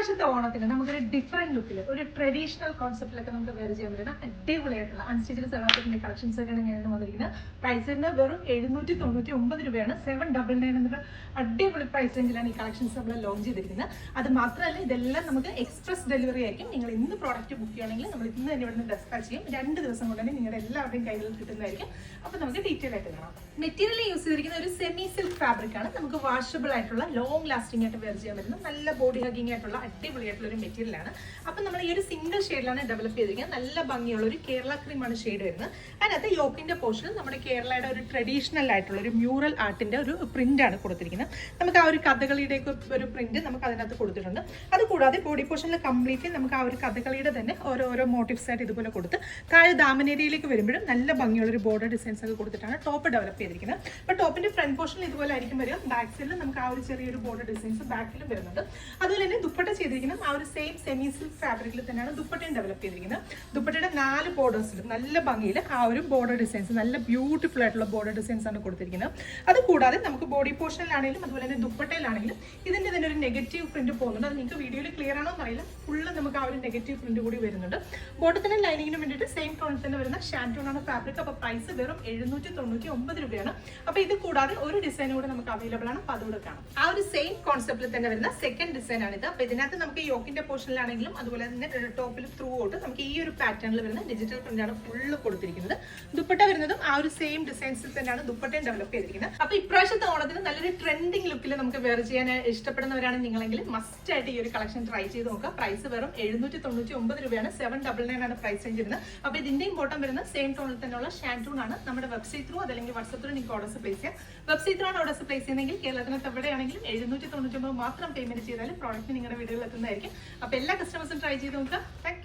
ഇപ്രാവശ്യത്തെ ഓണത്തിന് നമുക്കൊരു ഡിഫറെന്റ് ലുക്കിൽ ഒരു ട്രഡീഷണൽ കോൺസെപ്റ്റിലൊക്കെ നമുക്ക് വേറെ ചെയ്യാൻ പറ്റുന്ന അടിപൊളിയായിട്ടുള്ള അൺസ്റ്റിച്ചഡ് സെറാഫിന്റെ കളക്ഷൻസ് ഒക്കെയാണ് ഞാൻ വന്നിരിക്കുന്നത്. പ്രൈസിന് വെറും 799 രൂപയാണ്. 799 എന്ന അടിപൊളി പ്രൈസ് റേഞ്ചിലാണ് ഈ കളക്ഷൻസ് നമ്മൾ ലോഞ്ച് ചെയ്തിരിക്കുന്നത്. അത് മാത്രമല്ല ഇതെല്ലാം നമുക്ക് എക്സ്പ്രസ് ഡെലിവറി ആയിരിക്കും. നിങ്ങൾ ഇന്ന് പ്രോഡക്റ്റ് ബുക്ക് ചെയ്യുകയാണെങ്കിൽ നമ്മൾ ഇന്ന് തന്നെ ഇവിടുന്ന് ഡെസ്പാച്ച് ചെയ്യും. 2 ദിവസം കൊണ്ട് തന്നെ നിങ്ങളുടെ എല്ലാവരുടെയും കൈകളിൽ കിട്ടുന്നതായിരിക്കും. അപ്പോൾ നമുക്ക് ഡീറ്റെയിൽ ആയിട്ട് കാണാം. മെറ്റീരിയൽ യൂസ് ചെയ്തിരിക്കുന്ന ഒരു സെമി സിൽക്ക് ഫാബ്രിക് ആണ്. നമുക്ക് വാഷബിൾ ആയിട്ടുള്ള ലോങ് ലാസ്റ്റിംഗ് ആയിട്ട് വെയർ ചെയ്യാൻ പറ്റുന്ന നല്ല ബോഡി ഹഗിങ് ആയിട്ടുള്ള അടിപൊളിയായിട്ടുള്ള ഒരു മെറ്റീരിയൽ ആണ്. അപ്പം നമ്മൾ ഈ ഒരു സിംഗിൾ ഷെയ്ഡിലാണ് ഡെവലപ്പ് ചെയ്തിരിക്കുന്നത്. നല്ല ഭംഗിയുള്ള ഒരു കേരള ക്രീമാണ് ഷെയ്ഡ് വരുന്നത്. അതിനകത്ത് യോക്കിന്റെ പോർഷൻ നമ്മുടെ കേരളയുടെ ഒരു ട്രഡീഷണൽ ആയിട്ടുള്ള ഒരു മ്യൂറൽ ആർട്ടിന്റെ ഒരു പ്രിന്റ് ആണ് കൊടുത്തിരിക്കുന്നത്. നമുക്ക് ആ ഒരു കഥകളിയുടെ ഒരു പ്രിന്റ് നമുക്ക് അതിനകത്ത് കൊടുത്തിട്ടുണ്ട്. അതുകൂടാതെ ബോഡി പോർഷനിൽ കംപ്ലീറ്റ്ലി നമുക്ക് ആ ഒരു കഥകളിയുടെ തന്നെ ഓരോ മോട്ടീവ്സ് ആയിട്ട് ഇതുപോലെ കൊടുത്ത് താഴെ ദാമനേരിയയിലേക്ക് വരുമ്പോഴും നല്ല ഭംഗിയുള്ള ഒരു ബോർഡർ ഡിസൈൻസ് ഒക്കെ കൊടുത്തിട്ടാണ് ടോപ്പ് ഡെവലപ്പ് ചെയ്തിരിക്കുന്നത്. അപ്പോൾ ടോപ്പിന്റെ ഫ്രണ്ട് പോർഷനിൽ ഇതുപോലെ ആയിരിക്കും വരിക. ബാക്ക് സൈഡിൽ നമുക്ക് ആ ഒരു ചെറിയൊരു ബോർഡർ ഡിസൈൻസ് ബാക്കിലും വരുന്നുണ്ട്. അതുപോലെ തന്നെ ദുപ്പട്ട ചെയ്തിരിക്കുന്നത് ആ ഒരു സെയിം സെമി സിൽക്ക് ഫാബ്രിക്കിൽ തന്നെയാണ് ദുപ്പട്ടയും ഡെവലപ്പ് ചെയ്തിരിക്കുന്നത്. ദുപ്പട്ടയുടെ 4 ബോർഡേഴ്സിലും നല്ല ഭംഗിയിൽ ആ ഒരു ബോർഡർ ഡിസൈൻസ് നല്ല ബ്യൂട്ടിഫുൾ ആയിട്ടുള്ള ബോർഡർ ഡിസൈൻസ് ആണ് കൊടുത്തിരിക്കുന്നത്. അതുകൂടാതെ നമുക്ക് ബോഡി പോർഷനിലാണെങ്കിലും അതുപോലെ തന്നെ ദുപ്പട്ടയിലാണെങ്കിലും ഇതിന്റെ തന്നെ ഒരു നെഗറ്റീവ് പ്രിന്റ് പോകുന്നുണ്ട്. അത് നിങ്ങൾക്ക് വീഡിയോയിൽ ക്ലിയർ ആണോ എന്നറിയില്ല. ഫുള്ള് നമുക്ക് ആ ഒരു നെഗറ്റീവ് പ്രിന്റ് കൂടി വരുന്നുണ്ട്. ബോട്ടത്തിന് ലൈനിങ്ങിന് വേണ്ടിയിട്ട് സെയിം ടോണിൽ തന്നെ വരുന്ന ഷാൻറ്റൂൺ ആണ് ഫാബ്രിക്. അപ്പോൾ പ്രൈസ് വെറും 799 രൂപയാണ്. അപ്പോൾ ഇത് കൂടാതെ ഒരു ഡിസൈൻ കൂടെ നമുക്ക് അവൈലബിൾ ആണ്. അപ്പോൾ അതുകൂടെ കാണാം. ആ ഒരു സെയിം കോൺസെപ്റ്റിൽ തന്നെ വരുന്ന സെക്കൻഡ് ഡിസൈൻ ആണിത്. അപ്പോൾ ഇതിനകത്ത് നമുക്ക് യോക്കിന്റെ പോർഷനിലാണെങ്കിലും അതുപോലെ തന്നെ ടോപ്പിൽ ത്രൂ ഔട്ട് നമുക്ക് ഈ ഒരു പാറ്റേണിൽ വരുന്ന ഡിജിറ്റൽ പ്രിന്റ് ആണ് ഫുള്ള് കൊടുത്തിരിക്കുന്നത്. ദുപ്പട്ട വരുന്നതും ആ ഒരു സെയിം ഡിസൈൻസിൽ തന്നെയാണ് ദുപ്പട്ടയും ഡെവലപ്പ് ചെയ്തിരിക്കുന്നത്. അപ്പോൾ ഇപ്രാവശ്യത്തെ ഓണത്തിന് നല്ലൊരു ട്രെൻഡിങ് ലുക്കിൽ നമുക്ക് വെയർ ചെയ്യാൻ ഇഷ്ടപ്പെടുന്നവരാണ് നിങ്ങളെങ്കിൽ മസ്റ്റ് ആയിട്ട് ഈ ഒരു കളക്ഷൻ ട്രൈ ചെയ്ത് നോക്കുക. പ്രൈസ് വെറും 799 രൂപയാണ്. 799 ആണ് പ്രൈസ് റേഞ്ച് വരുന്നത്. അപ്പോൾ ഇതിന്റെയും ബോട്ടം വരുന്ന സെയിം ടോണിൽ തന്നെയുള്ള ഷാൻറ്റൂൺ ആണ്. നമ്മുടെ വെബ്സൈറ്റ് ത്രൂ അതല്ലെങ്കിൽ വാട്സ്ആപ്പ് ത്രൂ നിങ്ങൾക്ക് ഓർഡേഴ്സ് പ്ലേസ് ചെയ്യാം. വെബ്സൈറ്റ് ത്രൂ ആണ് ഓർഡേഴ്സ് പ്ലേസ് ചെയ്യുന്നതെങ്കിൽ കേരളത്തിനകത്ത് എവിടെയാണെങ്കിലും 799 മാത്രം പേയ്മെന്റ് ചെയ്താലും പ്രോഡക്റ്റ് നിങ്ങളുടെ വീടുകളിൽ എത്തുന്നതായിരിക്കും. അപ്പോൾ എല്ലാ കസ്റ്റമേഴ്സും ട്രൈ ചെയ്ത് നോക്കുക. Thank you.